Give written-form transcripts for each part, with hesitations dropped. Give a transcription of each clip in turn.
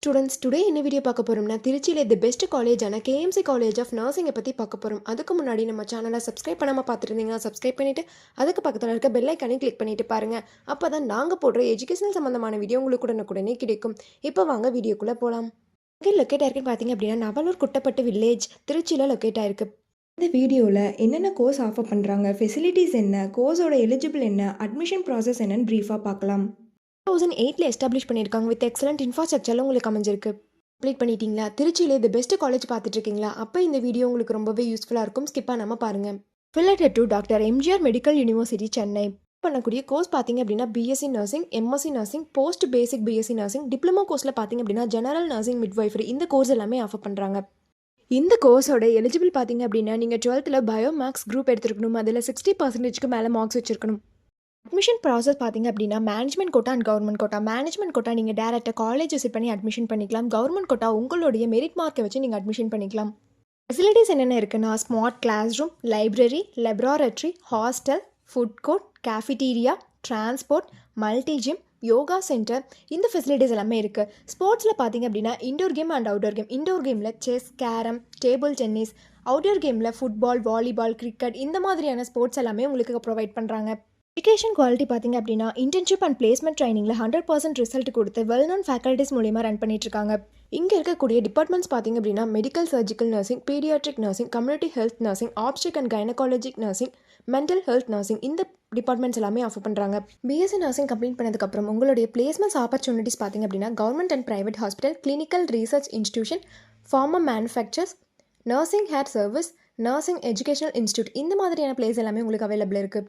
Students today என்ன video பார்க்க போகிறோம்னா திருச்சியில் தி பெஸ்ட் காலேஜான கேஎம்சி காலேஜ் ஆஃப் நர்சிங்கை பற்றி பார்க்க போகிறோம். அதுக்கு முன்னாடி நம்ம சேனலை சப்ஸ்கிரைப் பண்ணாமல் பார்த்துருந்தீங்கன்னா சப்ஸ்கிரைப் பண்ணிவிட்டு அதுக்கு பக்கத்தில் இருக்க பெல் ஐக்கானே கிளிக் பண்ணிட்டு பாருங்கள். அப்போ தான் நாங்கள் போடுற எஜுகேஷனல் சம்மந்தமான வீடியோ உங்களுக்கு உடனுக்குடனே கிடைக்கும். இப்போ வாங்க வீடியோக்குள்ளே போகலாம். இங்கே லொக்கேட் ஆயிருக்குன்னு பார்த்தீங்க அப்படின்னா நவலூர் குட்டப்பட்டு வில்லேஜ் திருச்சியில் லொக்கேட் ஆயிருக்கு. இந்த வீடியோவில் என்னென்ன கோர்ஸ் ஆஃபர் பண்ணுறாங்க, ஃபெசிலிட்டிஸ் என்ன, கோர்ஸோட எலிஜிபிள் என்ன, அட்மிஷன் ப்ராசஸ் என்னன்னு ப்ரீஃபாக பார்க்கலாம். 2008 எஸ்டாப்ளிஷ் பண்ணியிருக்காங்க. வித் எக்ஸலண்ட் இன்ஃப்ராஸ்ட்ரக்சரில் உங்களுக்கு அமைஞ்சிருக்கு. கம்ப்ளீட் பண்ணிட்டீங்களா? திருச்சியிலே தி பெஸ்ட் காலேஜ் பார்த்துட்டு இருக்கீங்களா? அப்போ இந்த வீடியோ உங்களுக்கு ரொம்பவே யூஸ்ஃபுல்லாக இருக்கும். ஸ்கிப் பண்ணாமல் பாருங்கள். Affiliated to doctor MGR medical university Chennai பண்ணக்கூடிய கோர்ஸ் பார்த்தீங்க அப்படின்னா BSc nursing, MSc nursing, post basic BSc nursing, diploma கோர்ஸில் பார்த்தீங்க அப்படின்னா ஜெனரல் நர்சிங், மிட்வைஃபரி இந்த கோர்ஸ் எல்லாமே ஆஃபர் பண்ணுறாங்க. இந்த கோர்ஸோட எலிஜிபிள் பார்த்தீங்க அப்படின்னா நீங்கள் 12th பயோ மேக்ஸ் குரூப் எடுத்துருக்கணும். அதில் 60% மேலே மார்க்ஸ் வச்சிருக்கணும். அட்மிஷன் ப்ராசஸ் பார்த்தீங்க அப்படின்னா management quota and government quota. Management quota நீங்கள் டேரெக்டாக காலேஜ் விசிட் பண்ணி அட்மிஷன் பண்ணிக்கலாம். கவர்மெண்ட் கோட்டா உங்களுடைய மெரிட் மார்க்கை வச்சு நீங்கள் அட்மிஷன் பண்ணிக்கலாம். ஃபெசிலிட்டிஸ் என்னென்ன இருக்குன்னா smart class room, library, laboratory, hostel, food court, cafeteria, transport, multi gym, yoga centre இந்த ஃபெசிலிட்டிஸ் எல்லாமே இருக்குது. ஸ்போர்ட்ஸில் பார்த்தீங்க அப்படின்னா indoor game and outdoor game. Indoor கேமில் chess, carrom, table tennis, outdoor கேமில் ஃபுட்பால், வாலிபால், கிரிக்கெட் இந்த மாதிரியான ஸ்போர்ட்ஸ் எல்லாமே உங்களுக்கு ப்ரொவைட் பண்ணுறாங்க. எஜுகேஷன் குவாலிட்டி பார்த்தீங்க அப்படின்னா இன்டர்ன்ஷிப் அண்ட் பிளேஸ்மெண்ட் ட்ரைனிங்கில் 100% ரிசல்ட் கொடுத்து வெல் நோன் ஃபேக்கல்ட்டிஸ் மூலியமாக ரன் பண்ணிட்டுருக்காங்க. இங்கே இருக்கக்கூடிய டிபார்ட்மெண்ட்ஸ் பார்த்தீங்க அப்படின்னா medical surgical nursing, paediatric nursing, community health nursing, obstetric and gynaecologic nursing, mental health nursing இந்த டிபார்ட்மெண்ட்ஸ் எல்லாமே ஆஃபர் பண்ணுறாங்க. பிஎஸ்சி நர்சிங் கம்ப்ளீட் பண்ணதுக்கப்புறம் உங்களுடைய பிளேஸ்மெண்ட்ஸ் ஆப்பர்ச்சுனிட்டிஸ் பார்த்தீங்க அப்படின்னா government and private hospital, clinical research institution, pharma manufacturers, nursing hair service, nursing educational institute இந்த மாதிரியான place எல்லாமே உங்களுக்கு அவைலபிள் இருக்குது.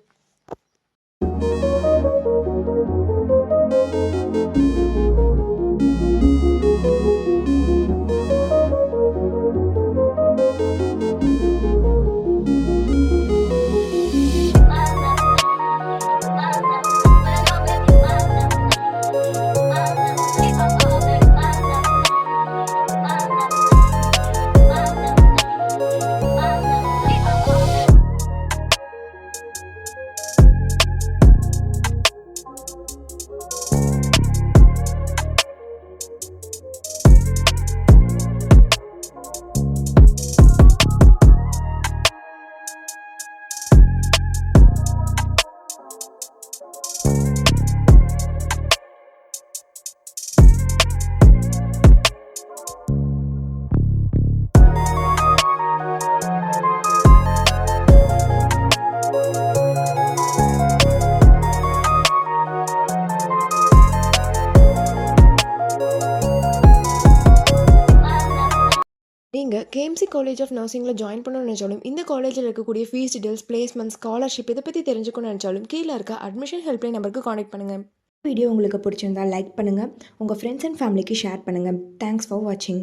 நீங்கள் கேஎம்சி காலேஜ் ஆஃப் நர்சிங்கில் ஜாயின் பண்ணணும்னு நினச்சாலும் இந்த காலேஜில் இருக்கக்கூடிய ஃபீஸ் டீடைல்ஸ், பிளேஸ்மெண்ட், ஸ்காலர்ஷிப் இதை பற்றி தெரிஞ்சுக்கணும்னு நினச்சாலும் கீழே இருக்க அட்மிஷன் ஹெல்ப்லைன் நம்பருக்கு காண்டாக்ட் பண்ணுங்கள். வீடியோ உங்களுக்கு பிடிச்சிருந்தா லைக் பண்ணுங்கள், உங்கள் ஃப்ரெண்ட்ஸ் அண்ட் ஃபேமிலிக்கு ஷேர் பண்ணுங்கள். தேங்க்ஸ் ஃபார் வாட்சிங்.